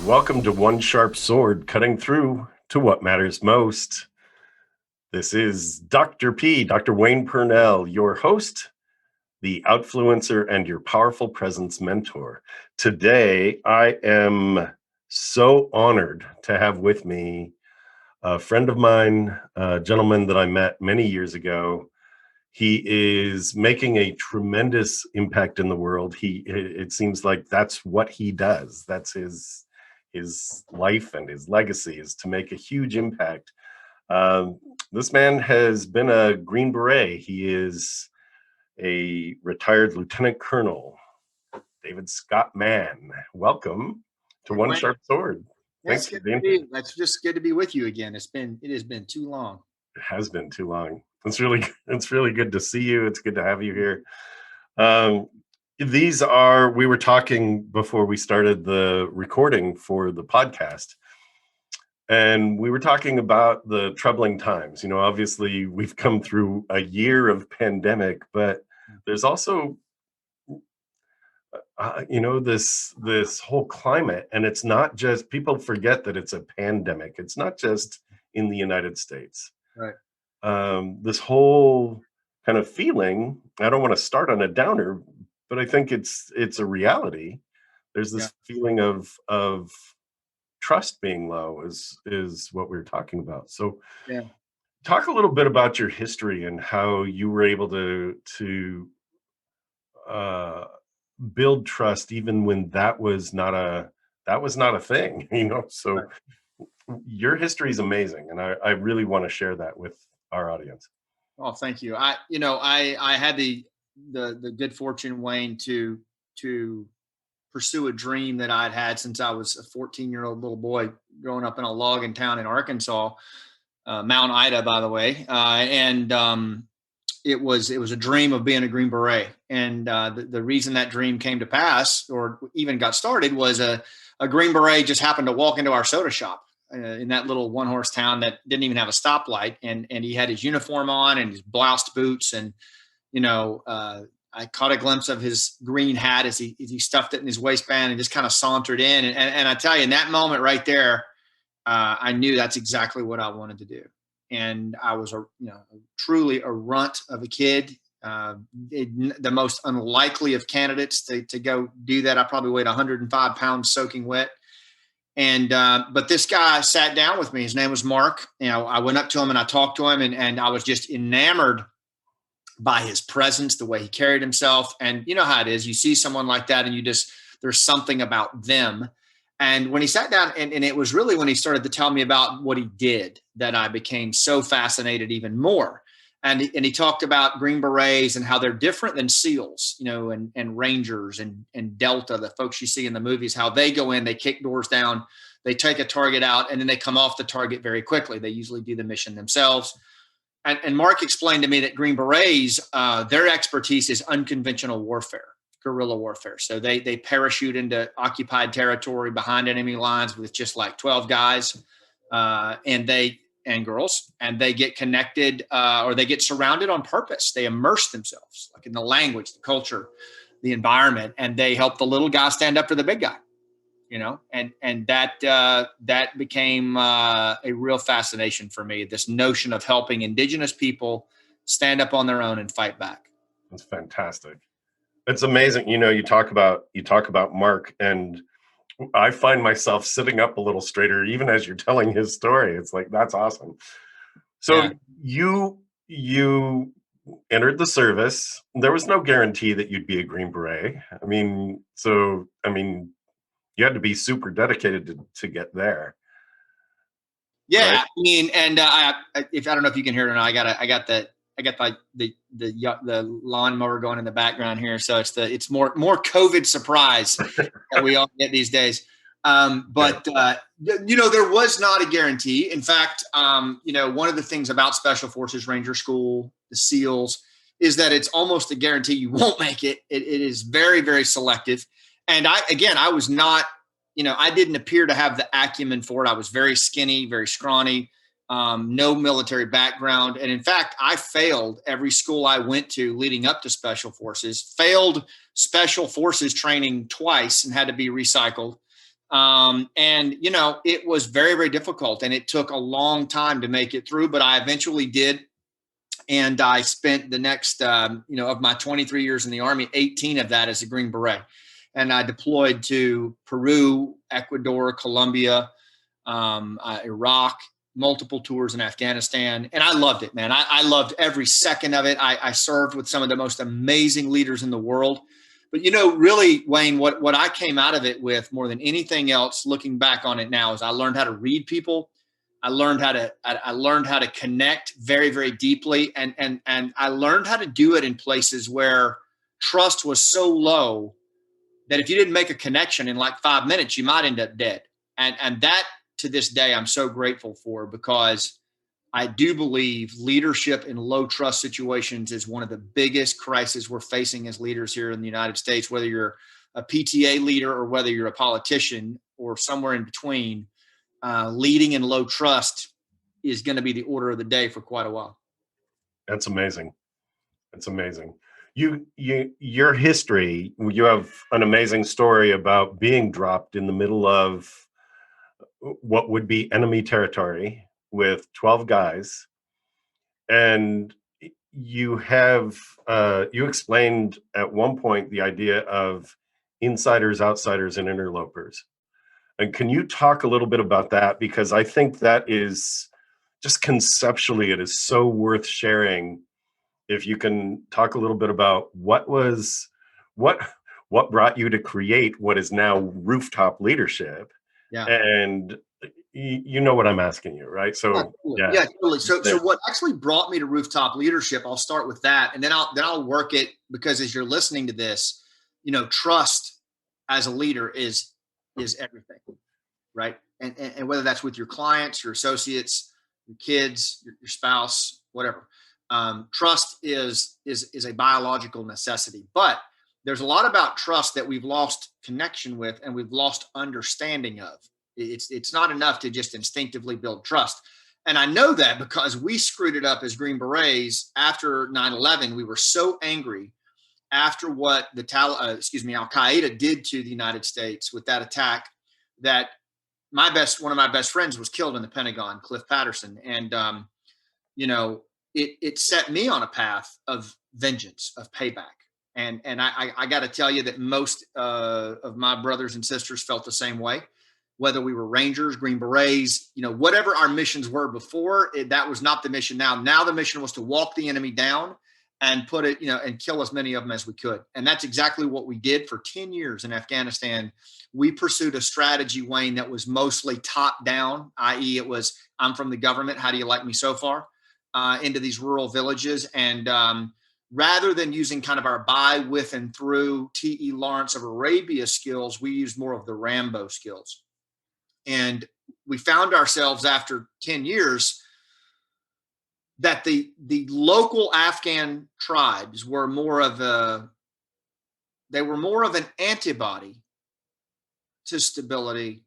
Welcome to One Sharp Sword, cutting through to what matters most. This is Dr. P, Dr. Wayne Pernell, your host, the outfluencer, and your powerful presence mentor. Today, I am so honored to have with me a friend of mine, a gentleman that I met many years ago. He is making a tremendous impact in the world. It seems like that's what he does. That's his life and his legacy is to make a huge impact. This man has been a Green Beret. He is a retired lieutenant colonel, David Scott Mann. Welcome to One Sharp Sword. Thanks for being here. That's just good to be with you again. It has been too long. It has been too long. It's really good to see you. It's good to have you here. We were talking before we started the recording for the podcast, and we were talking about the troubling times. Obviously we've come through a year of pandemic, but there's also, this whole climate, and it's not just, people forget that it's a pandemic. It's not just in the United States. Right. This whole kind of feeling, I don't want to start on a downer, but I think it's a reality. There's this feeling of trust being low is what we're talking about. So talk a little bit about your history and how you were able to build trust even when that was not a thing, so right. Your history is amazing, and I really want to share that with our audience. Oh, thank you. I had the good fortune, Wayne, to pursue a dream that I'd had since I was a 14-year-old little boy growing up in a logging town in Arkansas, Mount Ida, by the way. It was a dream of being a Green Beret. And the reason that dream came to pass or even got started was a Green Beret just happened to walk into our soda shop in that little one-horse town that didn't even have a stoplight. And he had his uniform on and his bloused boots. And, I caught a glimpse of his green hat as he stuffed it in his waistband and just kind of sauntered in. And I tell you, in that moment right there, I knew that's exactly what I wanted to do. And I was truly a runt of a kid, the most unlikely of candidates to go do that. I probably weighed 105 pounds soaking wet. And, but this guy sat down with me. His name was Mark. I went up to him and I talked to him and I was just enamored by his presence, the way he carried himself. And you know how it is. You see someone like that and there's something about them. And when he sat down, and it was really when he started to tell me about what he did that I became so fascinated even more. And he talked about Green Berets and how they're different than SEALs, and Rangers and Delta, the folks you see in the movies, how they go in, they kick doors down, they take a target out, and then they come off the target very quickly. They usually do the mission themselves. And Mark explained to me that Green Berets, their expertise is unconventional warfare, guerrilla warfare. So they parachute into occupied territory behind enemy lines with just like 12 guys and girls, and they get connected or they get surrounded on purpose. They immerse themselves like in the language, the culture, the environment, and they help the little guy stand up to the big guy. And that became a real fascination for me, this notion of helping indigenous people stand up on their own and fight back. That's fantastic. It's amazing. You talk about Mark, and I find myself sitting up a little straighter even as you're telling his story. It's like, that's awesome. So you entered the service. There was no guarantee that you'd be a Green Beret. You had to be super dedicated to get there. Yeah, right? And I don't know if you can hear it or not. I got the lawnmower going in the background here, so it's more COVID surprise that we all get these days. But there was not a guarantee. In fact, one of the things about Special Forces Ranger School, the SEALs, is that it's almost a guarantee you won't make it. It is very, very selective. And I was not, I didn't appear to have the acumen for it. I was very skinny, very scrawny, no military background. And in fact, I failed every school I went to leading up to Special Forces, failed Special Forces training twice and had to be recycled. And, it was very, very difficult, and it took a long time to make it through, but I eventually did. And I spent the next, of my 23 years in the Army, 18 of that as a Green Beret. And I deployed to Peru, Ecuador, Colombia, Iraq, multiple tours in Afghanistan. And I loved it, man. I loved every second of it. I served with some of the most amazing leaders in the world. But, really, Wayne, what I came out of it with more than anything else, looking back on it now, is I learned how to read people. I learned how to connect very, very deeply. And I learned how to do it in places where trust was so low that if you didn't make a connection in like 5 minutes, you might end up dead. And that, to this day, I'm so grateful for, because I do believe leadership in low trust situations is one of the biggest crises we're facing as leaders here in the United States, whether you're a PTA leader or whether you're a politician or somewhere in between. Leading in low trust is going to be the order of the day for quite a while. That's amazing. That's amazing. Your history, you have an amazing story about being dropped in the middle of what would be enemy territory with 12 guys. And you explained at one point the idea of insiders, outsiders, and interlopers. And can you talk a little bit about that? Because I think that is just conceptually, it is so worth sharing. If you can talk a little bit about what brought you to create what is now Rooftop Leadership. Yeah. And you know what I'm asking you, right? So yeah, totally. So what actually brought me to Rooftop Leadership, I'll start with that, and then I'll work it, because as you're listening to this, trust as a leader is everything, right? And whether that's with your clients, your associates, your kids, your spouse, whatever. Trust is a biological necessity, but there's a lot about trust that we've lost connection with and we've lost understanding of. It's not enough to just instinctively build trust. And I know that because we screwed it up as Green Berets after 9/11. We were so angry after what the Al-Qaeda did to the United States with that attack, that one of my best friends was killed in the Pentagon, Cliff Patterson. And, it set me on a path of vengeance, of payback. And I got to tell you that most of my brothers and sisters felt the same way, whether we were Rangers, Green Berets, whatever our missions were before, that was not the mission now. Now the mission was to walk the enemy down and put it, and kill as many of them as we could. And that's exactly what we did for 10 years in Afghanistan. We pursued a strategy, Wayne, that was mostly top down, i.e. it was, I'm from the government, how do you like me so far? Into these rural villages. And rather than using kind of our by, with, and through T.E. Lawrence of Arabia skills, we used more of the Rambo skills. And we found ourselves after 10 years that the local Afghan tribes were more of an antibody to stability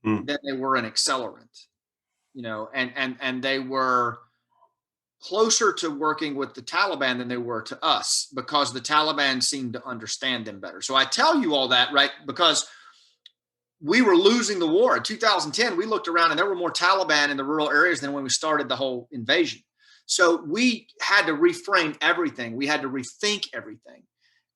than they were an accelerant, and they were closer to working with the Taliban than they were to us, because the Taliban seemed to understand them better. So I tell you all that, right, because we were losing the war. In 2010, we looked around and there were more Taliban in the rural areas than when we started the whole invasion. So we had to reframe everything. We had to rethink everything.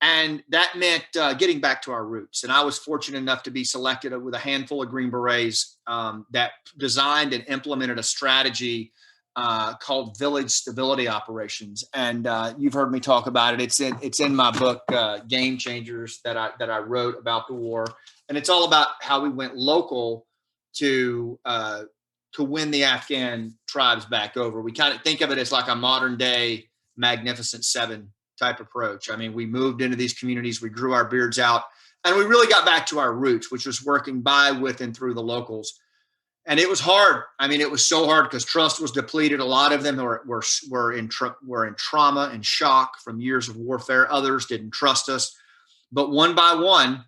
And that meant getting back to our roots. And I was fortunate enough to be selected with a handful of Green Berets that designed and implemented a strategy called Village Stability Operations. And you've heard me talk about it. It's in my book, Game Changers, that I wrote about the war. And it's all about how we went local to win the Afghan tribes back over. We kind of think of it as like a modern day Magnificent Seven type approach. I mean, we moved into these communities, we grew our beards out, and we really got back to our roots, which was working by, with, and through the locals. And it was hard. I mean, it was so hard because trust was depleted. A lot of them were in trauma and shock from years of warfare. Others didn't trust us. But one by one,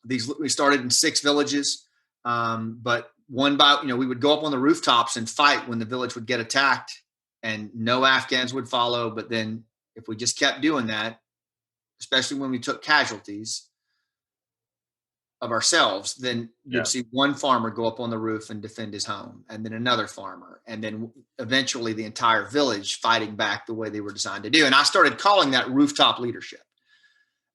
we started in 6 villages. But one by, we would go up on the rooftops and fight when the village would get attacked, and no Afghans would follow. But then if we just kept doing that, especially when we took casualties, of ourselves, then Yeah. you'd see one farmer go up on the roof and defend his home, and then another farmer, and then eventually the entire village fighting back the way they were designed to do. And I started calling that rooftop leadership.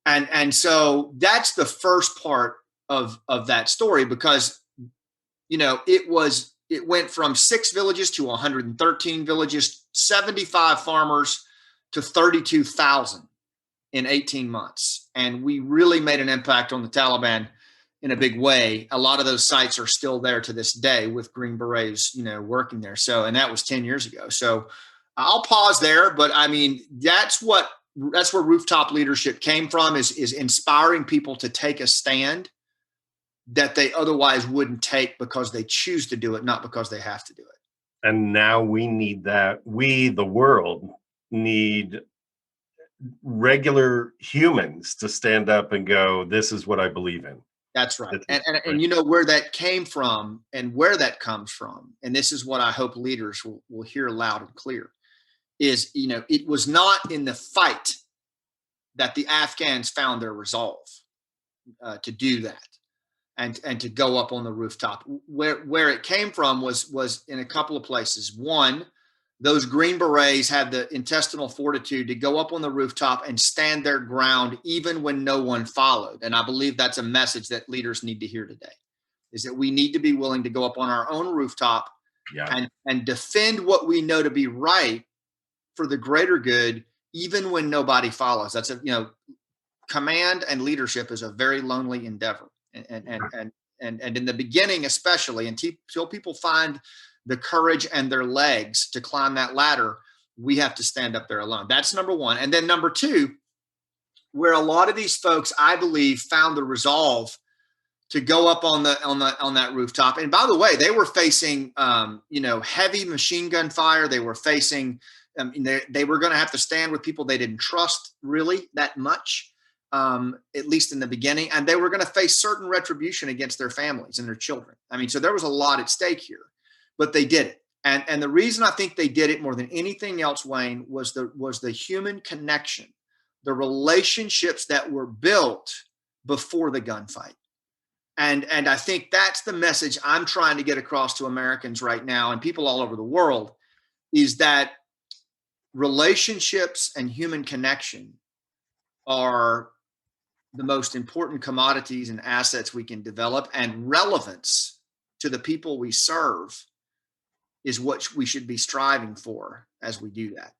And so that's the first part of that story, because it went from 6 villages to 113 villages, 75 farmers to 32,000 in 18 months. And we really made an impact on the Taliban in a big way. A lot of those sites are still there to this day with Green Berets, working there. So, and that was 10 years ago. So I'll pause there, but I mean, that's where rooftop leadership came from, is inspiring people to take a stand that they otherwise wouldn't take because they choose to do it, not because they have to do it. And now we need that. We, the world, need regular humans to stand up and go, this is what I believe in. That's right. And you know where that came from and where that comes from. And this is what I hope leaders will hear loud and clear is, it was not in the fight that the Afghans found their resolve to do that. And to go up on the rooftop. Where it came from was in a couple of places. One, those Green Berets had the intestinal fortitude to go up on the rooftop and stand their ground even when no one followed. And I believe that's a message that leaders need to hear today, is that we need to be willing to go up on our own rooftop and defend what we know to be right for the greater good, even when nobody follows. That's command and leadership is a very lonely endeavor. And in the beginning, especially until people find the courage and their legs to climb that ladder, we have to stand up there alone. That's number one. And then number two, where a lot of these folks, I believe, found the resolve to go up on that rooftop. And by the way, they were facing heavy machine gun fire. They were facing they were going to have to stand with people they didn't trust really that much. At least in the beginning, and they were going to face certain retribution against their families and their children. I mean, so there was a lot at stake here, but they did it. And the reason I think they did it more than anything else, Wayne, was the human connection, the relationships that were built before the gunfight. And I think that's the message I'm trying to get across to Americans right now and people all over the world, is that relationships and human connection are the most important commodities and assets we can develop, and relevance to the people we serve is what we should be striving for as we do that.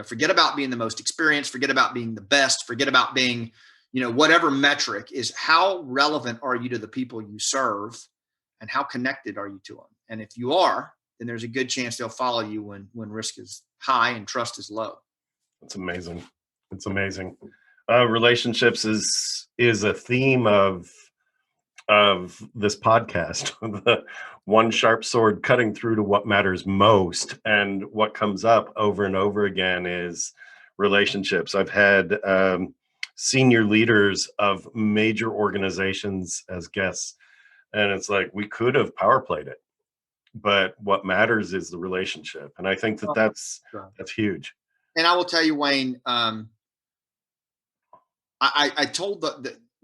Forget about being the most experienced, forget about being the best, forget about being, whatever metric is, how relevant are you to the people you serve and how connected are you to them? And if you are, then there's a good chance they'll follow you when risk is high and trust is low. It's amazing. It's amazing. Relationships is a theme of this podcast. The one sharp sword cutting through to what matters most, and what comes up over and over again is relationships. I've had senior leaders of major organizations as guests, and it's like, we could have power played it, but what matters is the relationship, and I think that's huge. And I will tell you, Wayne. I told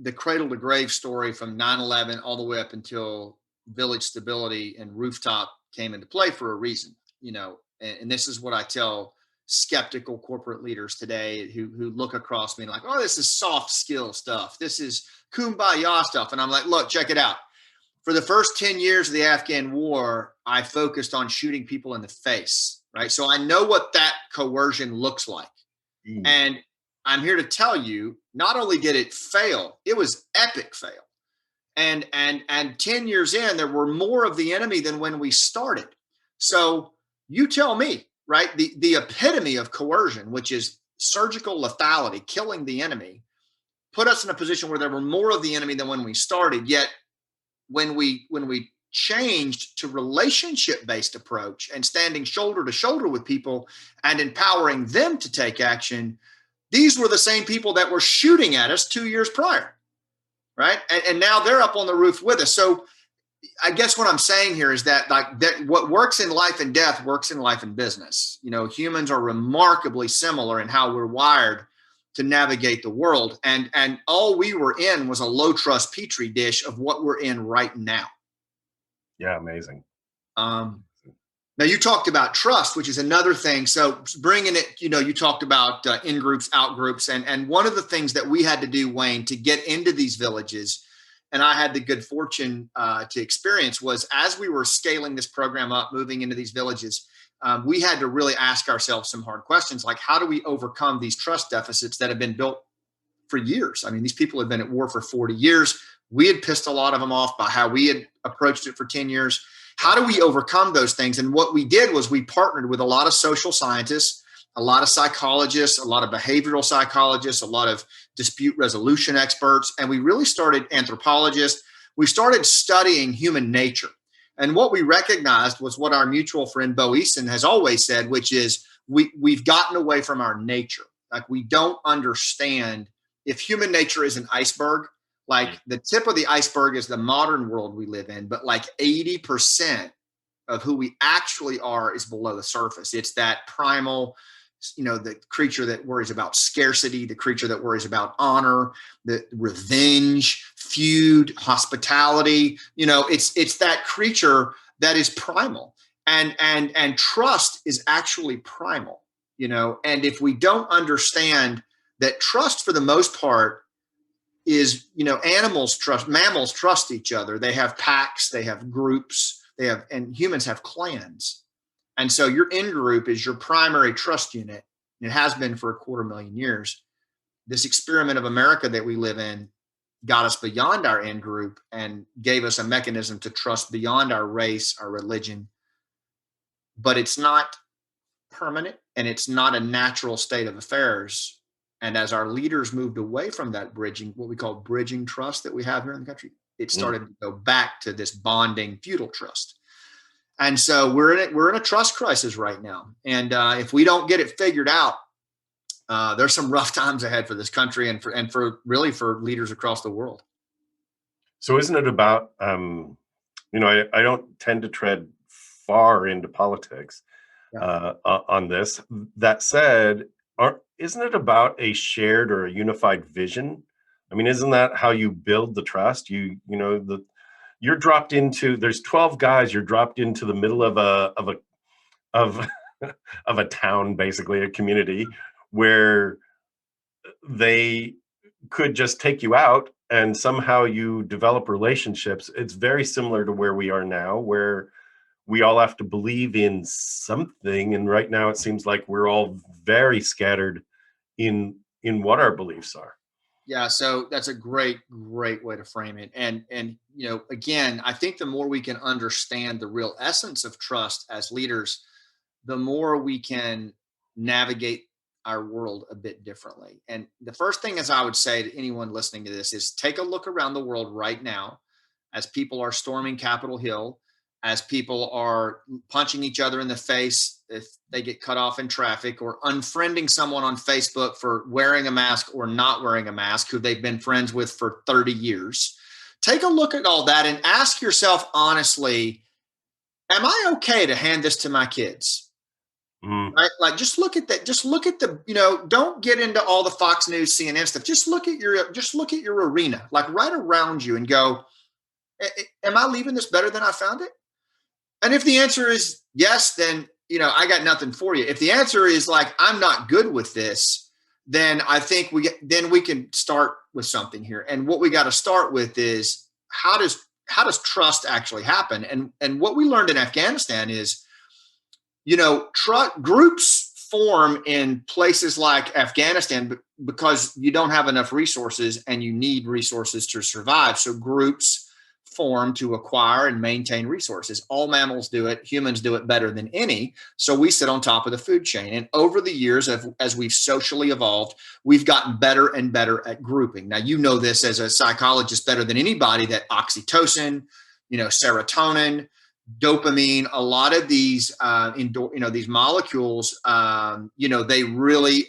the cradle to grave story from 9/11 all the way up until village stability and rooftop came into play for a reason, and this is what I tell skeptical corporate leaders today who look across me like, oh, this is soft skill stuff. This is kumbaya stuff. And I'm like, look, check it out. For the first 10 years of the Afghan war, I focused on shooting people in the face, right? So I know what that coercion looks like. And I'm here to tell you, not only did it fail, it was epic fail. And 10 years in, there were more of the enemy than when we started. So you tell me, right? The epitome of coercion, which is surgical lethality, killing the enemy, put us in a position where there were more of the enemy than when we started. Yet when we changed to relationship-based approach and standing shoulder to shoulder with people and empowering them to take action, these were the same people that were shooting at us 2 years prior, right? And now they're up on the roof with us. So I guess what I'm saying here is that what works in life and death works in life and business. Humans are remarkably similar in how we're wired to navigate the world. And all we were in was a low trust petri dish of what we're in right now. Yeah, amazing. Now you talked about trust, which is another thing. So bringing it, you talked about in groups, out groups, and one of the things that we had to do, Wayne, to get into these villages, and I had the good fortune to experience, was as we were scaling this program up, moving into these villages, we had to really ask ourselves some hard questions, like how do we overcome these trust deficits that have been built for years? I mean, these people have been at war for 40 years. We had pissed a lot of them off by how we had approached it for 10 years. How do we overcome those things? And what we did was we partnered with a lot of social scientists, a lot of psychologists, a lot of behavioral psychologists, a lot of dispute resolution experts, and we really started anthropologists. We started studying human nature. And what we recognized was what our mutual friend Bo Eason has always said, which is we've gotten away from our nature. Like we don't understand if human nature is an iceberg. Like the tip of the iceberg is the modern world we live in, but like 80% of who we actually are is below the surface. It's that primal, the creature that worries about scarcity, the creature that worries about honor, the revenge, feud, hospitality. It's that creature that is primal, and trust is actually primal. And if we don't understand that trust, for the most part, is, mammals trust each other. They have packs, they have groups, and humans have clans. And so your in-group is your primary trust unit. It has been for 250,000 years. This experiment of America that we live in got us beyond our in-group and gave us a mechanism to trust beyond our race, our religion. But it's not permanent, and it's not a natural state of affairs. And as our leaders moved away from that what we call bridging trust that we have here in the country, it started to go back to this bonding feudal trust. And so we're in a trust crisis right now. And if we don't get it figured out, there's some rough times ahead for this country and for leaders across the world. So isn't it about, I don't tend to tread far into politics on this. That said, isn't it about a shared or a unified vision? I mean, isn't that how you build the trust? You're dropped into, there's 12 guys, you're dropped into the middle of a town, basically a community, where they could just take you out and somehow you develop relationships. It's very similar to where we are now, where we all have to believe in something. And right now it seems like we're all very scattered in what our beliefs are. Yeah. So that's a great way to frame it. And, again, I think the more we can understand the real essence of trust as leaders, the more we can navigate our world a bit differently. And the first thing, as I would say to anyone listening to this, is take a look around the world right now as people are storming Capitol Hill, as people are punching each other in the face if they get cut off in traffic, or unfriending someone on Facebook for wearing a mask or not wearing a mask who they've been friends with for 30 years. Take a look at all that and ask yourself honestly, am I okay to hand this to my kids? Right? Like, just look at that. Just look at don't get into all the Fox News, CNN stuff. Just look at your arena, like right around you, and go, am I leaving this better than I found it? And if the answer is yes, then, I got nothing for you. If the answer is like, I'm not good with this, then I think we can start with something here. And what we got to start with is how does trust actually happen? And what we learned in Afghanistan is, groups form in places like Afghanistan because you don't have enough resources and you need resources to survive. So groups form to acquire and maintain resources. All mammals do it. Humans do it better than any. So we sit on top of the food chain. And over the years, as we've socially evolved, we've gotten better and better at grouping. Now, you know this as a psychologist better than anybody, that oxytocin, serotonin, dopamine, a lot of these, these molecules, they really,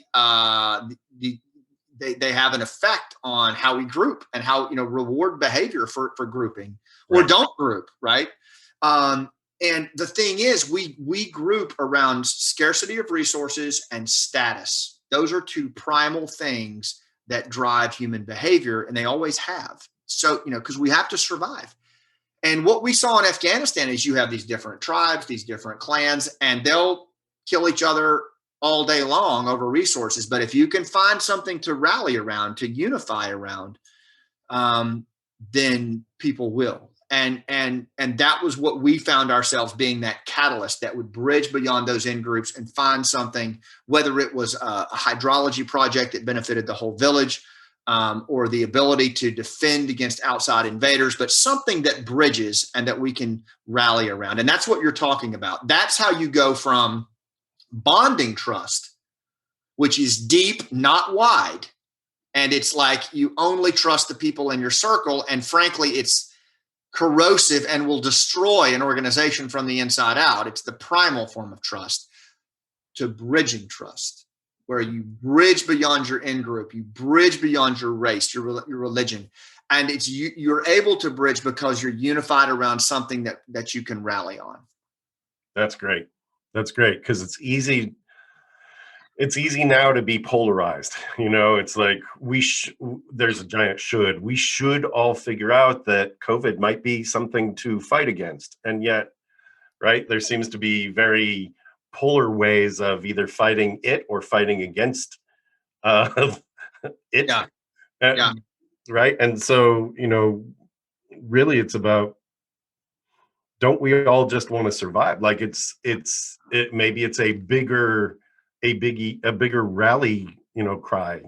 they have an effect on how we group and how, reward behavior for grouping or don't group. Right. And the thing is, we group around scarcity of resources and status. Those are two primal things that drive human behavior, and they always have. So, because we have to survive. And what we saw in Afghanistan is you have these different tribes, these different clans, and they'll kill each other all day long over resources. But if you can find something to rally around, to unify around, then people will. And that was what we found ourselves being, that catalyst that would bridge beyond those in groups and find something, whether it was a hydrology project that benefited the whole village, or the ability to defend against outside invaders, but something that bridges and that we can rally around. And that's what you're talking about. That's how you go from bonding trust, which is deep, not wide. And it's like you only trust the people in your circle. And frankly, it's corrosive and will destroy an organization from the inside out. It's the primal form of trust, to bridging trust, where you bridge beyond your in-group, you bridge beyond your race, your religion. And it's you're able to bridge because you're unified around something that you can rally on. That's great. That's great, because it's easy now to be polarized. It's like there's a giant should. We should all figure out that COVID might be something to fight against. And yet, right, there seems to be very polar ways of either fighting it or fighting against it. Yeah. Right. And so, really it's about, don't we all just want to survive? Like maybe it's a bigger rally, cry.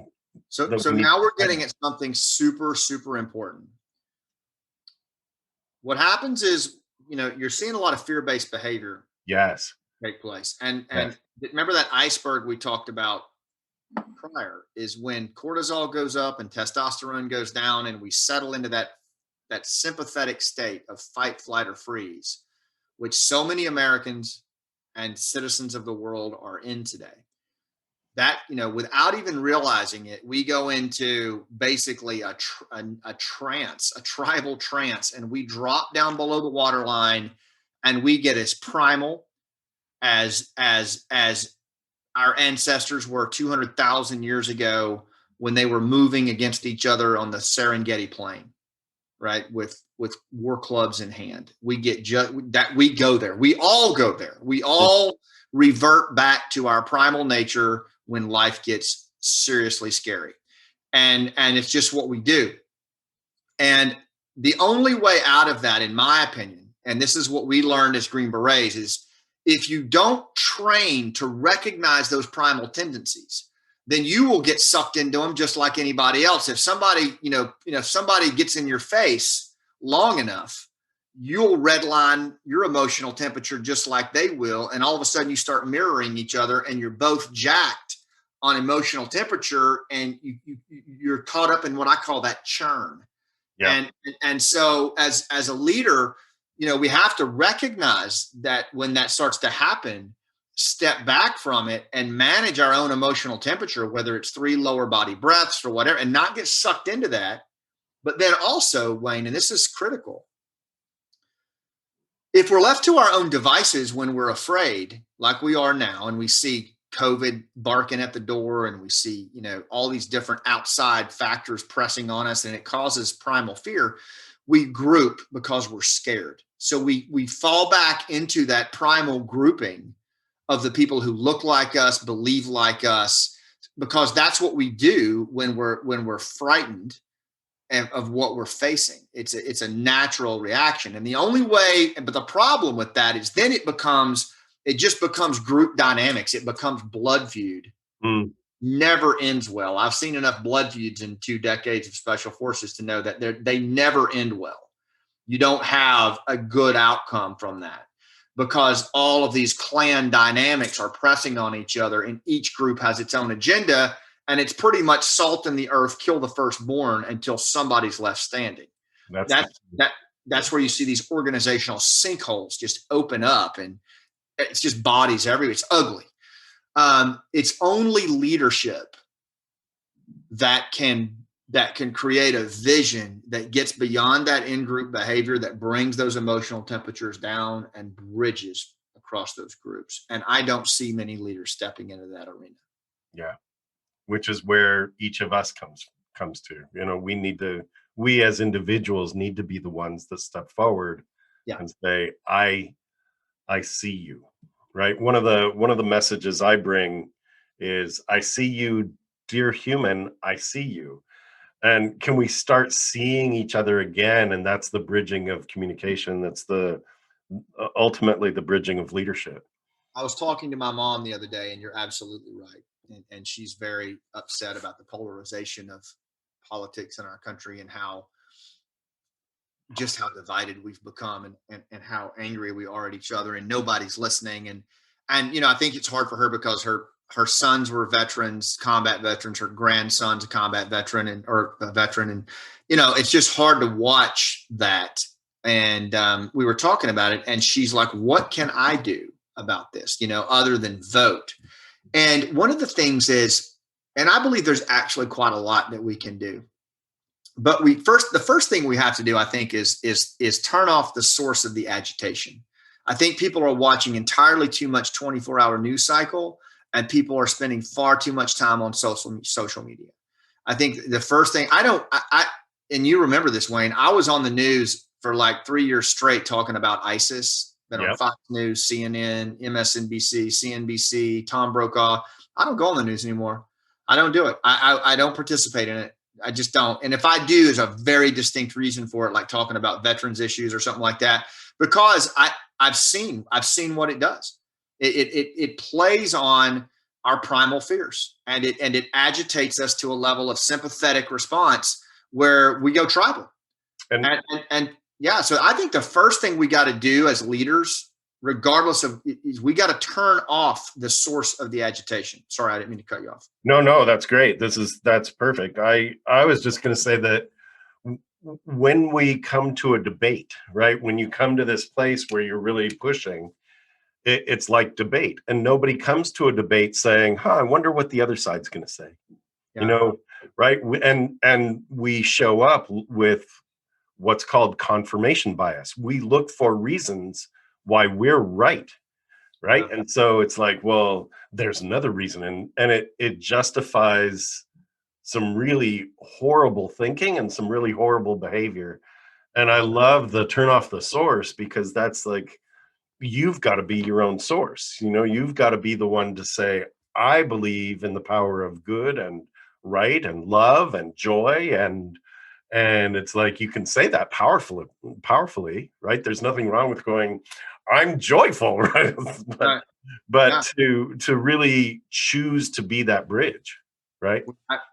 So now we're getting at something super, super important. What happens is, you're seeing a lot of fear-based behavior. Yes. Take place. And remember that iceberg we talked about prior, is when cortisol goes up and testosterone goes down, and we settle into that sympathetic state of fight, flight, or freeze, which so many Americans and citizens of the world are in today. That, without even realizing it, we go into basically a trance, a tribal trance, and we drop down below the waterline, and we get as primal as our ancestors were 200,000 years ago, when they were moving against each other on the Serengeti plain, right? With war clubs in hand. We go there. We all go there. We all revert back to our primal nature when life gets seriously scary. And it's just what we do. And the only way out of that, in my opinion, and this is what we learned as Green Berets, is if you don't train to recognize those primal tendencies, then you will get sucked into them just like anybody else. If somebody, if somebody gets in your face long enough, you'll redline your emotional temperature just like they will. And all of a sudden you start mirroring each other, and you're both jacked on emotional temperature, and you're caught up in what I call that churn. Yeah. And so as a leader, we have to recognize that when that starts to happen, step back from it and manage our own emotional temperature, whether it's 3 lower body breaths or whatever, and not get sucked into that. But then also, Wayne, and this is critical, if we're left to our own devices when we're afraid, like we are now, and we see COVID barking at the door, and we see, all these different outside factors pressing on us, and it causes primal fear, we group because we're scared. So we fall back into that primal grouping of the people who look like us, believe like us, because that's what we do when we're frightened of what we're facing. It's a natural reaction. And the only way, but the problem with that is then it just becomes group dynamics. It becomes blood feud. Never ends well. I've seen enough blood feuds in 2 decades of special forces to know that they never end well. You don't have a good outcome from that, because all of these clan dynamics are pressing on each other, and each group has its own agenda, and it's pretty much salt in the earth, kill the firstborn until somebody's left standing. That's where you see these organizational sinkholes just open up, and it's just bodies everywhere. It's ugly. It's only leadership that can create a vision that gets beyond that in-group behavior, that brings those emotional temperatures down and bridges across those groups. And I don't see many leaders stepping into that arena. Yeah. which is where each of us comes to. We as individuals need to be the ones that step forward Yeah. and say, I see you. Right. One of the messages I bring is, I see you, dear human, I see you. And can we start seeing each other again? And that's the bridging of communication. That's the ultimately the bridging of leadership. I was talking to my mom the other day, and you're absolutely right. And she's very upset about the polarization of politics in our country, and how divided we've become, and how angry we are at each other, and nobody's listening. And I think it's hard for her because her sons were veterans, combat veterans. Her grandson's a combat veteran or a veteran. And, it's just hard to watch that. And we were talking about it, and she's like, what can I do about this, other than vote? And one of the things is, and I believe there's actually quite a lot that we can do. But the first thing we have to do, I think, is turn off the source of the agitation. I think people are watching entirely too much 24-hour news cycle, and people are spending far too much time on social media. I think the first thing and you remember this, Wayne, I was on the news for like 3 years straight talking about ISIS, been on Fox News, CNN, MSNBC, CNBC, Tom Brokaw. I don't go on the news anymore. I don't do it. I don't participate in it. I just don't. And if I do, there's a very distinct reason for it, like talking about veterans issues or something like that, because I've seen what it does. It plays on our primal fears, and it agitates us to a level of sympathetic response where we go tribal. And yeah, so I think the first thing we got to do as leaders, regardless of, is we got to turn off the source of the agitation. Sorry, I didn't mean to cut you off. No, that's great. That's perfect. I was just going to say that when we come to a debate, right? When you come to this place where you're really pushing, it's like debate, and nobody comes to a debate saying, I wonder what the other side's going to say, right? And we show up with what's called confirmation bias. We look for reasons why we're right. Yeah. And so it's like, well, there's another reason. And it justifies some really horrible thinking and some really horrible behavior. And I love the turn off the source, because that's like, you've got to be your own source. You've got to be the one to say, I believe in the power of good and right and love and joy. And it's like, you can say that powerfully, right? There's nothing wrong with going, I'm joyful, right? but to really choose to be that bridge, right?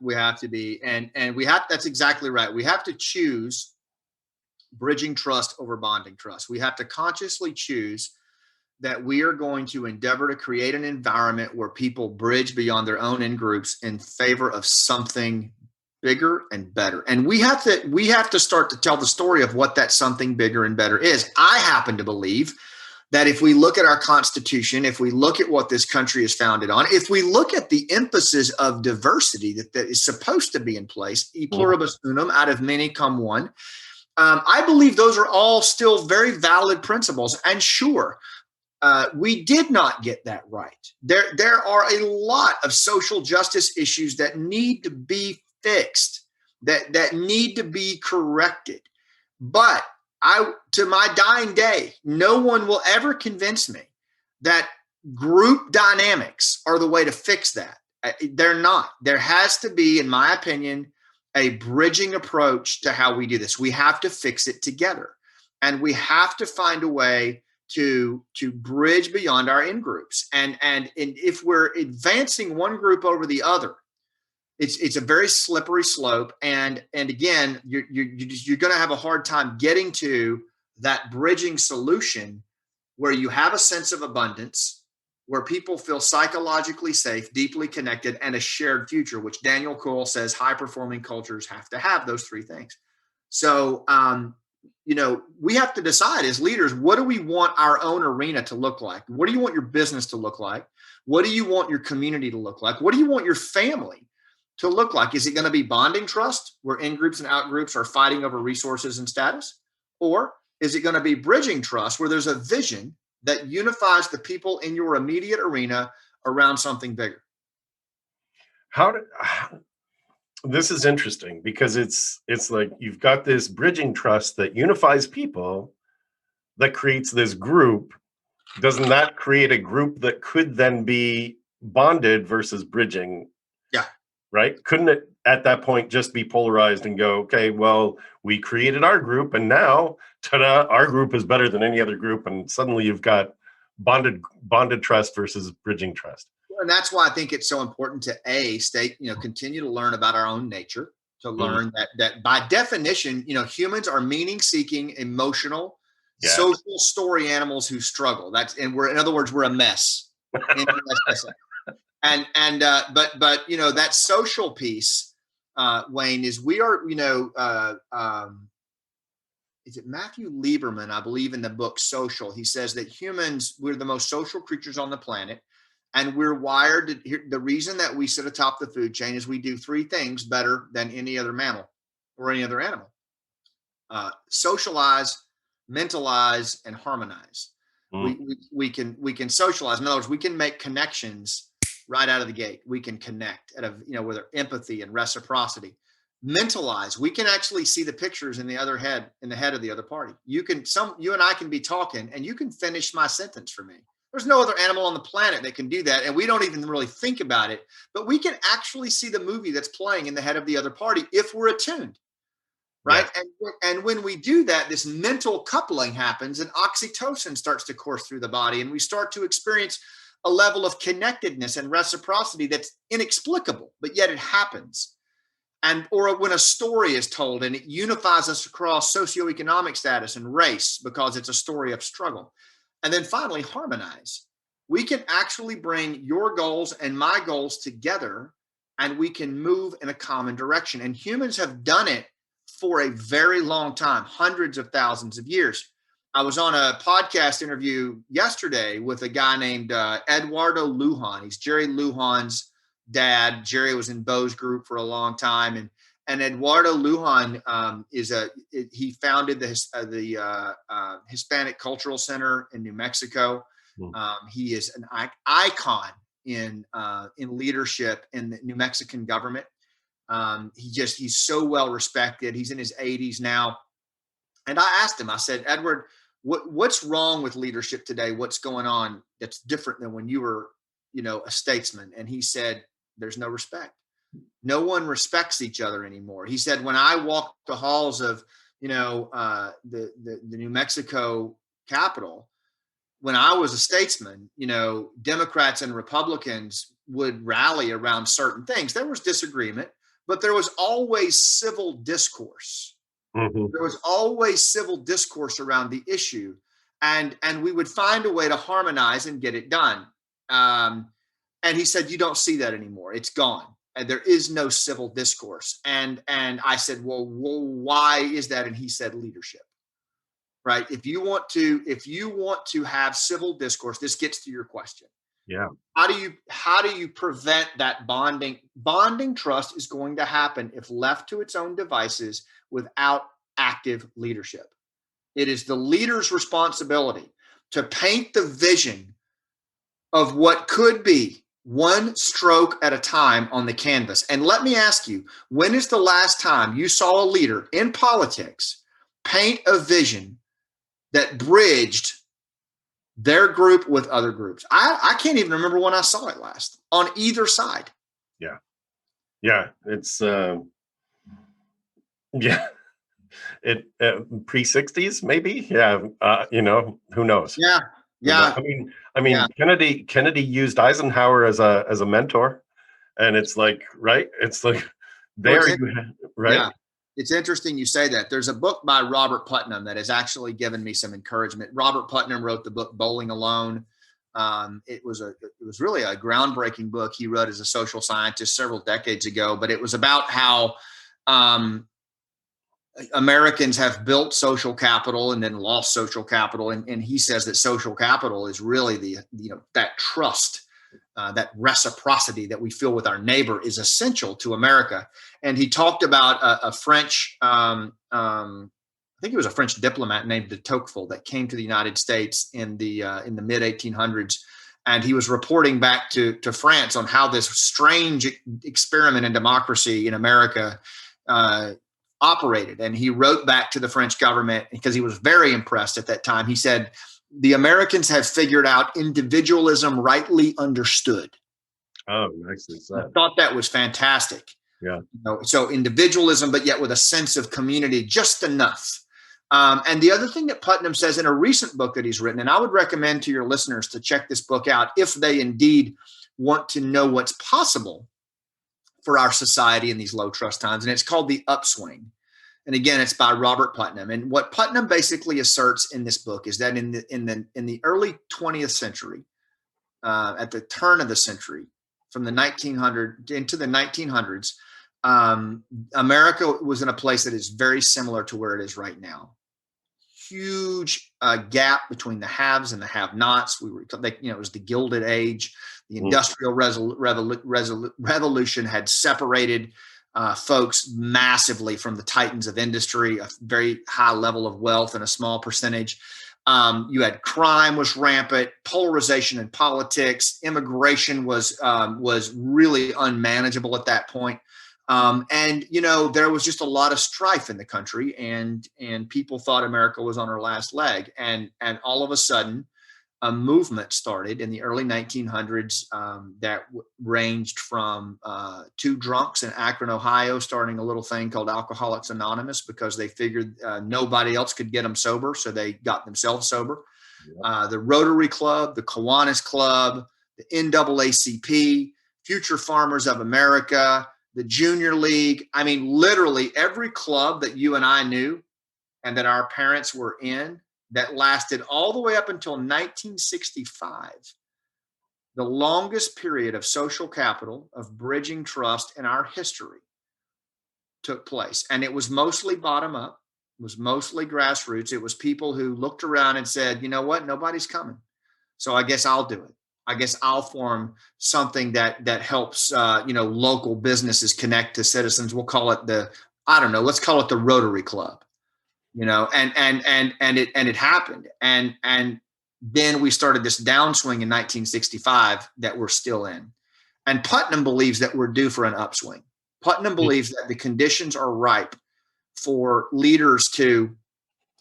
We have to be, and that's exactly right. We have to choose bridging trust over bonding trust. We have to consciously choose that we are going to endeavor to create an environment where people bridge beyond their own in groups in favor of something bigger and better. And we have to start to tell the story of what that something bigger and better is. I happen to believe that if we look at our Constitution, if we look at what this country is founded on, if we look at the emphasis of diversity that is supposed to be in place, e pluribus unum, out of many come one, I believe those are all still very valid principles. And sure, we did not get that right. There are a lot of social justice issues that need to be fixed, that need to be corrected. But to my dying day, no one will ever convince me that group dynamics are the way to fix that. They're not. There has to be, in my opinion, a bridging approach to how we do this. We have to fix it together, and we have to find a way to bridge beyond our in-groups. And if we're advancing one group over the other, it's a very slippery slope. And again, you're going to have a hard time getting to that bridging solution where you have a sense of abundance, where people feel psychologically safe, deeply connected, and a shared future, which Daniel Cole says high-performing cultures have to have those three things. So, we have to decide as leaders, what do we want our own arena to look like? What do you want your business to look like? What do you want your community to look like? What do you want your family to look like? Is it going to be bonding trust, where in-groups and out-groups are fighting over resources and status? Or is it going to be bridging trust, where there's a vision that unifies the people in your immediate arena around something bigger? How do this is interesting because it's like you've got this bridging trust that unifies people, that creates this group. Doesn't that create a group that could then be bonded versus bridging? Yeah. Right? Couldn't it at that point just be polarized and go, okay, well, we created our group and now ta-da, our group is better than any other group, and suddenly you've got bonded trust versus bridging trust. And that's why I think it's so important to continue to learn about our own nature, to Mm, learn that by definition, humans are meaning seeking, emotional, yeah. social story animals who struggle. In other words, we're a mess. M-E-S-S. But that social piece, Wayne, is we are, is it Matthew Lieberman, I believe, in the book Social, he says that humans, we're the most social creatures on the planet. And we're wired to, the reason that we sit atop the food chain is we do three things better than any other mammal or any other animal: socialize, mentalize, and harmonize. Mm, We can socialize. In other words, we can make connections right out of the gate. We can connect with empathy and reciprocity. Mentalize. We can actually see the pictures in the head of the other party. You and I can be talking, and you can finish my sentence for me. There's no other animal on the planet that can do that, and we don't even really think about it. But we can actually see the movie that's playing in the head of the other party if we're attuned. Right. yes. And when we do that, this mental coupling happens and oxytocin starts to course through the body. And we start to experience a level of connectedness and reciprocity that's inexplicable, but yet it happens. Or when a story is told and it unifies us across socioeconomic status and race because it's a story of struggle. And then finally, harmonize. We can actually bring your goals and my goals together, and we can move in a common direction. And humans have done it for a very long time, hundreds of thousands of years. I was on a podcast interview yesterday with a guy named Eduardo Lujan. He's Jerry Lujan's dad. Jerry was in Bo's group for a long time, and Eduardo Lujan he founded the Hispanic Cultural Center in New Mexico. Mm, He is an icon in leadership in the New Mexican government. He's so well respected. He's in his 80s now. And I asked him, I said, Edward, what's wrong with leadership today? What's going on that's different than when you were, a statesman? And he said, there's no respect. No one respects each other anymore. He said, when I walk the halls of, the New Mexico Capitol, when I was a statesman, Democrats and Republicans would rally around certain things. There was disagreement, but there was always civil discourse. mhm. There was always civil discourse around the issue, and we would find a way to harmonize and get it done. And he said, you don't see that anymore. It's gone. And there is no civil discourse. And I said, well, why is that? And he said, leadership. Right. If you want to have civil discourse, this gets to your question. Yeah. How do you prevent that bonding? Bonding trust is going to happen if left to its own devices without active leadership. It is the leader's responsibility to paint the vision of what could be one stroke at a time on the canvas. And let me ask you, when is the last time you saw a leader in politics paint a vision that bridged their group with other groups? I can't even remember when I saw it last on either side. Yeah. Yeah. It's yeah. It pre-60s maybe. Yeah. Who knows? Yeah. Yeah. I mean, Yeah. Kennedy used Eisenhower as a mentor, and it's like, right? It's like there you have, right? Yeah. It's interesting you say that. There's a book by Robert Putnam that has actually given me some encouragement. Robert Putnam wrote the book Bowling Alone. It was really a groundbreaking book he wrote as a social scientist several decades ago, but it was about how Americans have built social capital and then lost social capital. And he says that social capital is really that trust, that reciprocity that we feel with our neighbor is essential to America. And he talked about a French, I think he was a French diplomat named de Tocqueville that came to the United States in the mid 1800s. And he was reporting back to France on how this strange experiment in democracy in America operated. And he wrote back to the French government because he was very impressed at that time. He said, the Americans have figured out individualism rightly understood. Oh, nicely said. I thought that was fantastic. Yeah. So individualism, but yet with a sense of community, just enough. And the other thing that Putnam says in a recent book that he's written, and I would recommend to your listeners to check this book out if they indeed want to know what's possible for our society in these low trust times. And it's called The Upswing. And again, it's by Robert Putnam. And what Putnam basically asserts in this book is that in the early 20th century, at the turn of the century, from the 1900s into the 1900s, America was in a place that is very similar to where it is right now. Huge gap between the haves and the have-nots. It was the Gilded Age. The Industrial Revolution had separated folks massively from the titans of industry, a very high level of wealth and a small percentage. You had crime was rampant, polarization in politics, immigration was really unmanageable at that point. And there was just a lot of strife in the country, and people thought America was on her last leg. And all of a sudden, a movement started in the early 1900s that ranged from two drunks in Akron, Ohio, starting a little thing called Alcoholics Anonymous because they figured nobody else could get them sober, so they got themselves sober. Yep. The Rotary Club, the Kiwanis Club, the NAACP, Future Farmers of America, the Junior League. I mean, literally every club that you and I knew and that our parents were in that lasted all the way up until 1965, the longest period of social capital, of bridging trust in our history took place. And it was mostly bottom up, it was mostly grassroots. It was people who looked around and said, you know what, nobody's coming, so I guess I'll do it. I guess I'll form something that helps, local businesses connect to citizens. We'll call it let's call it the Rotary Club, and it happened. And then we started this downswing in 1965 that we're still in. And Putnam believes that we're due for an upswing. Putnam believes that the conditions are ripe for leaders to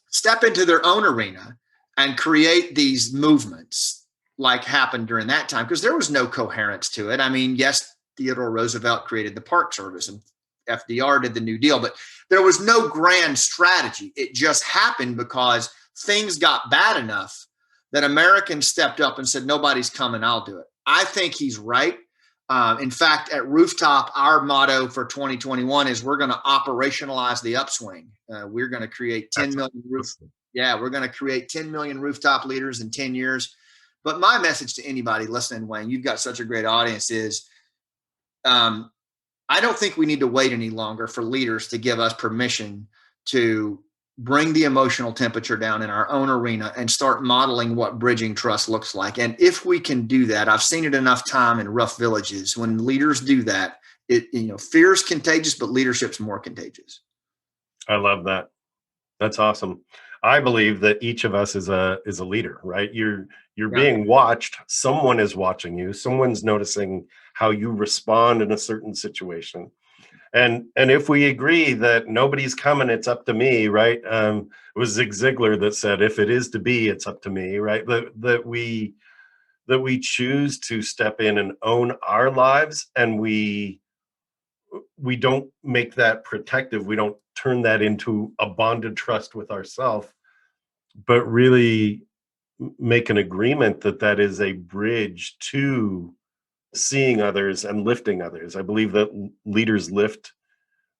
step into their own arena and create these movements like happened during that time, because there was no coherence to it. I mean, yes, Theodore Roosevelt created the Park Service and FDR did the New Deal, but there was no grand strategy. It just happened because things got bad enough that Americans stepped up and said, nobody's coming, I'll do it. I think he's right. In fact, at Rooftop, our motto for 2021 is we're going to operationalize the upswing. We're going to create 10 million we're going to create 10 million rooftop leaders in 10 years. But my message to anybody listening, Wayne, you've got such a great audience, is I don't think we need to wait any longer for leaders to give us permission to bring the emotional temperature down in our own arena and start modeling what bridging trust looks like. And if we can do that, I've seen it enough time in rough villages. When leaders do that, fear is contagious, but leadership's more contagious. I love that. That's awesome. I believe that each of us is a leader, right? You're being watched. Someone is watching you. Someone's noticing how you respond in a certain situation. And if we agree that nobody's coming, it's up to me, right? It was Zig Ziglar that said, if it is to be, it's up to me, right? That we choose to step in and own our lives, and we don't make that protective. We don't turn that into a bonded trust with ourselves, but really make an agreement that is a bridge to seeing others and lifting others. I believe that leaders lift,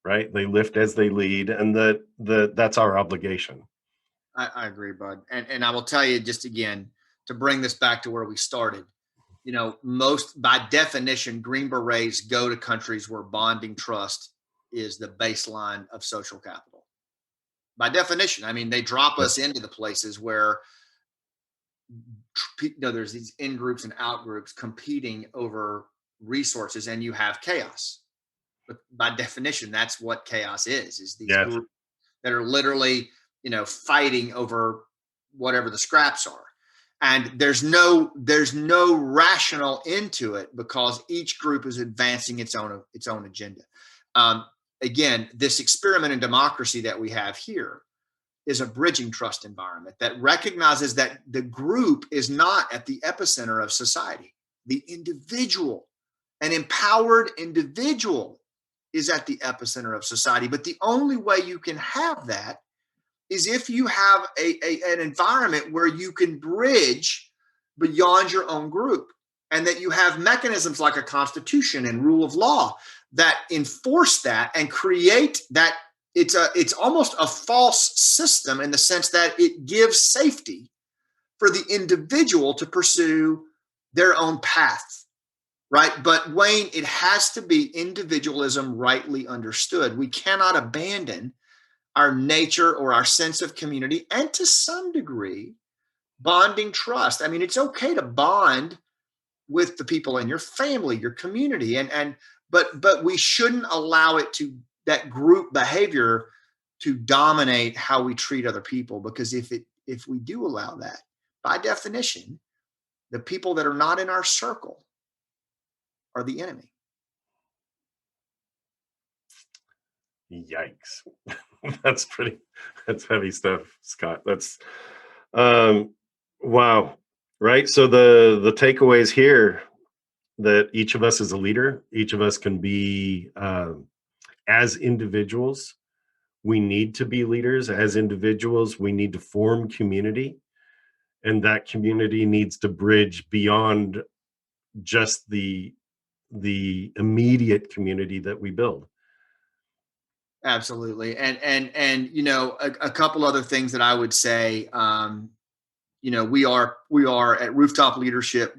right? They lift as they lead, and that's our obligation. I agree, bud. And I will tell you, just again, to bring this back to where we started, most, by definition, Green Berets go to countries where bonding trust is the baseline of social capital. By definition, I mean, they drop us into the places where there's these in groups and out groups competing over resources, and you have chaos. But by definition, that's what chaos is these groups that are literally, fighting over whatever the scraps are. And there's no rational into it because each group is advancing its own agenda. Again, this experiment in democracy that we have here is a bridging trust environment that recognizes that the group is not at the epicenter of society. The individual, an empowered individual, is at the epicenter of society. But the only way you can have that is if you have an environment where you can bridge beyond your own group, and that you have mechanisms like a constitution and rule of law that enforce that and create that. It's almost a false system in the sense that it gives safety for the individual to pursue their own path, right? But Wayne, it has to be individualism rightly understood. We cannot abandon our nature or our sense of community, and to some degree, bonding trust. I mean, it's okay to bond with the people in your family, your community, but we shouldn't allow that group behavior to dominate how we treat other people, because if we do allow that, by definition, the people that are not in our circle are the enemy. Yikes. That's heavy stuff, Scott. That's wow. Right. So the takeaways here, that each of us is a leader. Each of us can be, as individuals, we need to be leaders. As individuals, we need to form community, and that community needs to bridge beyond just the immediate community that we build. Absolutely. And a couple other things that I would say, we are at Rooftop Leadership.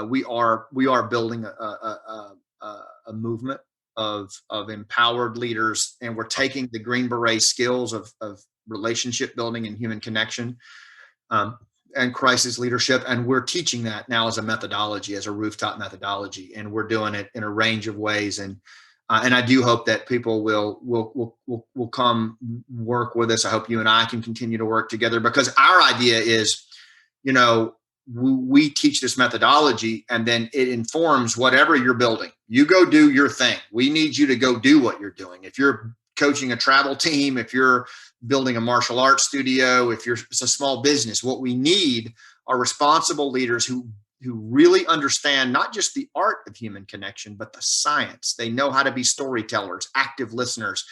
We are building a movement of empowered leaders, and we're taking the Green Beret skills of relationship building and human connection, and crisis leadership, and we're teaching that now as a methodology, as a rooftop methodology, and we're doing it in a range of ways. And I do hope that people will come work with us. I hope you and I can continue to work together, because our idea is, we teach this methodology, and then it informs whatever you're building. You go do your thing. We need you to go do what you're doing. If you're coaching a travel team, if you're building a martial arts studio, it's a small business, what we need are responsible leaders who really understand not just the art of human connection, but the science. They know how to be storytellers, active listeners,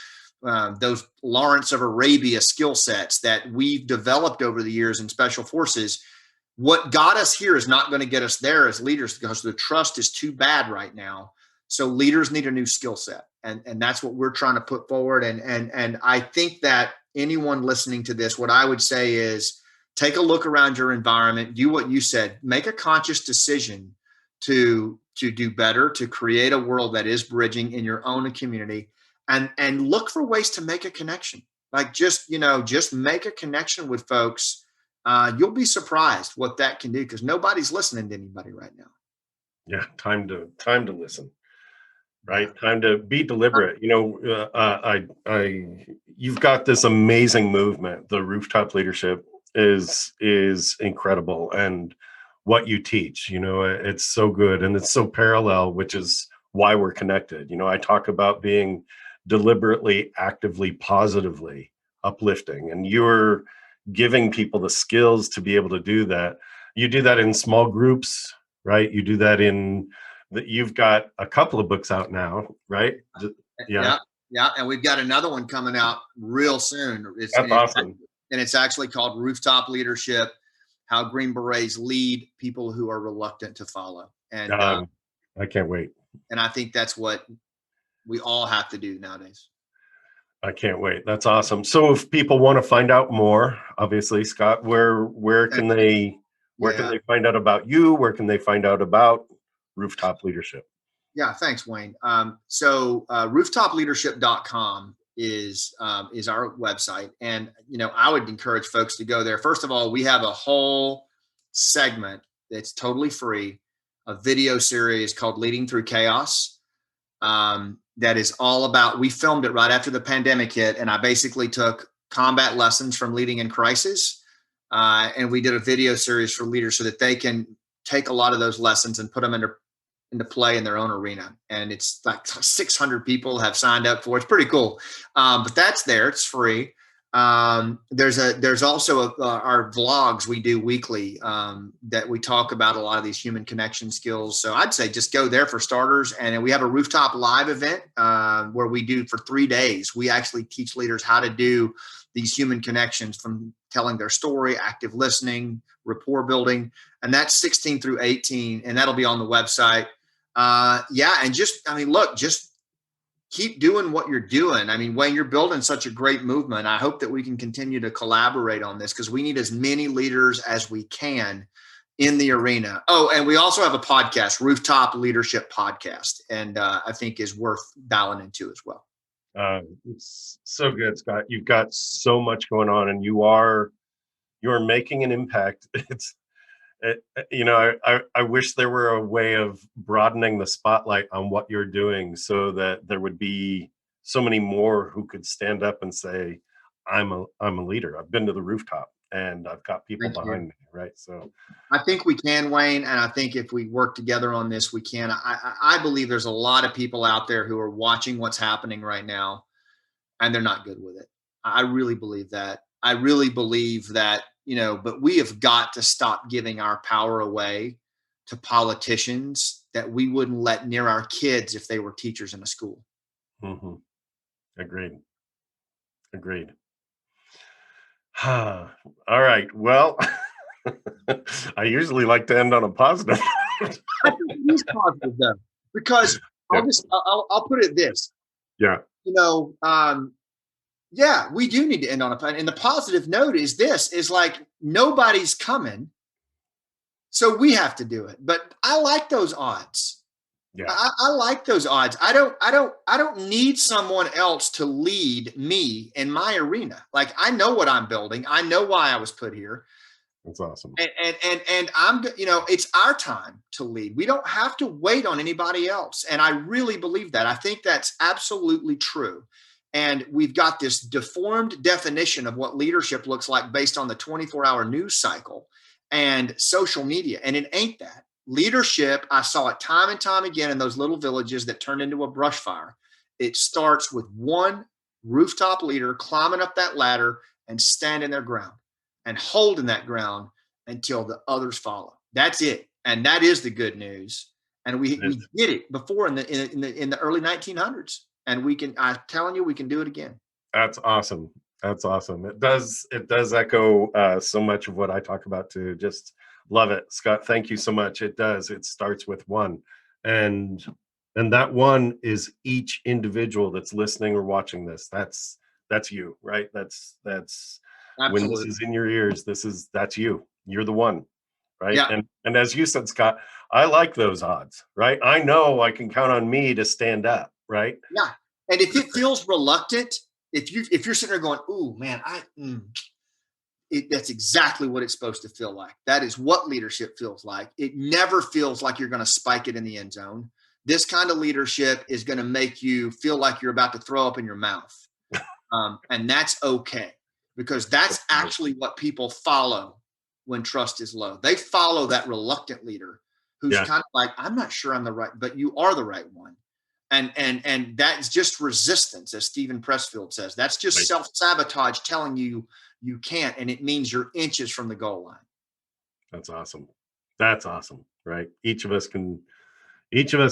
those Lawrence of Arabia skill sets that we've developed over the years in special forces. What got us here is not going to get us there as leaders, because the trust is too bad right now. So leaders need a new skill set. And that's what we're trying to put forward. And I think that anyone listening to this, what I would say is, take a look around your environment, do what you said, make a conscious decision to do better, to create a world that is bridging in your own community, and look for ways to make a connection. Like just make a connection with folks. You'll be surprised what that can do, because nobody's listening to anybody right now. Yeah. Time to listen. Right. Time to be deliberate. You've got this amazing movement. The Rooftop Leadership is incredible, and what you teach, it's so good, and it's so parallel, which is why we're connected. I talk about being deliberately, actively, positively uplifting, and you're giving people the skills to be able to do that. You do that in small groups, right? You do that you've got a couple of books out now, right? Yeah. And we've got another one coming out real soon. That's awesome. And it's actually called Rooftop Leadership: How Green Berets Lead People Who Are Reluctant to Follow. And I can't wait. And I think that's what we all have to do nowadays. I can't wait. That's awesome. So if people want to find out more, obviously, Scott, where can they find out about you? Where can they find out about Rooftop Leadership? Yeah, thanks, Wayne. So rooftopleadership.com is our website. And, I would encourage folks to go there. First of all, we have a whole segment that's totally free, a video series called Leading Through Chaos. That is all about, we filmed it right after the pandemic hit. And I basically took combat lessons from leading in crisis And we did a video series for leaders so that they can take a lot of those lessons and put them into play in their own arena. And it's like 600 people have signed up for it. It's pretty cool. But that's there. It's free. There's also our vlogs we do weekly that we talk about a lot of these human connection skills. So I'd say just go there for starters. And we have a Rooftop Live event where we do for 3 days. We actually teach leaders how to do these human connections, from telling their story, active listening, rapport building. And that's 16 through 18. And that'll be on the website. And just keep doing what you're doing. I mean, Wayne, you're building such a great movement. I hope that we can continue to collaborate on this, because we need as many leaders as we can in the arena. Oh, and we also have a podcast, Rooftop Leadership Podcast, and I think is worth dialing into as well. It's so good, Scott. You've got so much going on, and you're making an impact. I wish there were a way of broadening the spotlight on what you're doing, so that there would be so many more who could stand up and say, I'm a leader. I've been to the rooftop and I've got people behind me. Right. So I think we can, Wayne. And I think if we work together on this, we can. I believe there's a lot of people out there who are watching what's happening right now, and they're not good with it. I really believe that. I really believe that, but we have got to stop giving our power away to politicians that we wouldn't let near our kids if they were teachers in a school. Mm-hmm. Agreed. All right. Well, I usually like to end on a positive. I think it is positive though, because I'll put it this. Yeah. We do need to end on a plan. And the positive note is like nobody's coming, so we have to do it. But I like those odds. Yeah. I like those odds. I don't need someone else to lead me in my arena. Like, I know what I'm building. I know why I was put here. That's awesome. And I'm, it's our time to lead. We don't have to wait on anybody else. And I really believe that. I think that's absolutely true. And we've got this deformed definition of what leadership looks like based on the 24-hour news cycle and social media. And it ain't that. Leadership, I saw it time and time again in those little villages that turned into a brush fire. It starts with one rooftop leader climbing up that ladder and standing their ground and holding that ground until the others follow. That's it. And that is the good news. And we did it before in the early 1900s. And I'm telling you, we can do it again. That's awesome. It does echo so much of what I talk about too. Just love it, Scott. Thank you so much. It does. It starts with one, and that one is each individual that's listening or watching this. That's you, right? That's Absolutely. When this is in your ears, that's you. You're the one, right? Yeah. And as you said, Scott, I like those odds, right? I know I can count on me to stand up, right? Yeah. And if it feels reluctant, if you're sitting there going, "Ooh, man, that's exactly what it's supposed to feel like." That is what leadership feels like. It never feels like you're going to spike it in the end zone. This kind of leadership is going to make you feel like you're about to throw up in your mouth. And that's okay, because that's actually what people follow when trust is low. They follow that reluctant leader who's kind of like, "I'm not sure I'm the right," but you are the right one. And that's just resistance, as Stephen Pressfield says. That's just self-sabotage telling you you can't, and it means you're inches from the goal line. That's awesome. Right? Each of us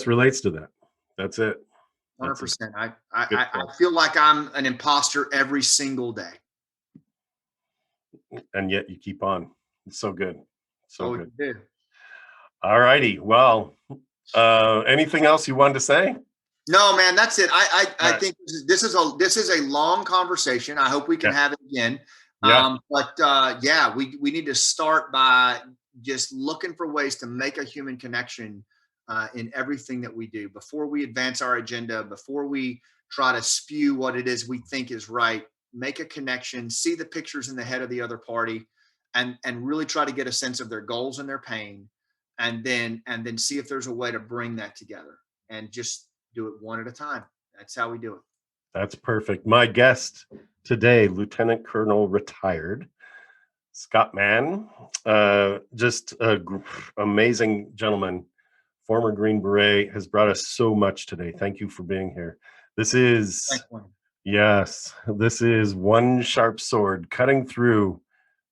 relates to that. That's it. 100%. I feel like I'm an imposter every single day. And yet you keep on. It's so good. So good. You do. All righty. Well, anything else you wanted to say? No, man, that's it. I think this is a long conversation. I hope we can have it again. Yeah. We need to start by just looking for ways to make a human connection in everything that we do before we advance our agenda, before we try to spew what it is we think is right. Make a connection, see the pictures in the head of the other party, and really try to get a sense of their goals and their pain, and then see if there's a way to bring that together, and just do it one at a time. That's how we do it. That's perfect. My guest today, Lieutenant Colonel retired, Scott Mann, just a amazing gentleman, former Green Beret, has brought us so much today. Thank you for being here. This is, Thanks, Wayne. yes, this is one sharp sword cutting through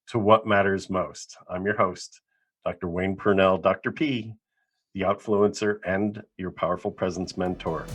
to what matters most. I'm your host, Dr. Wayne Pernell, Dr. P, the outfluencer and your powerful presence mentor.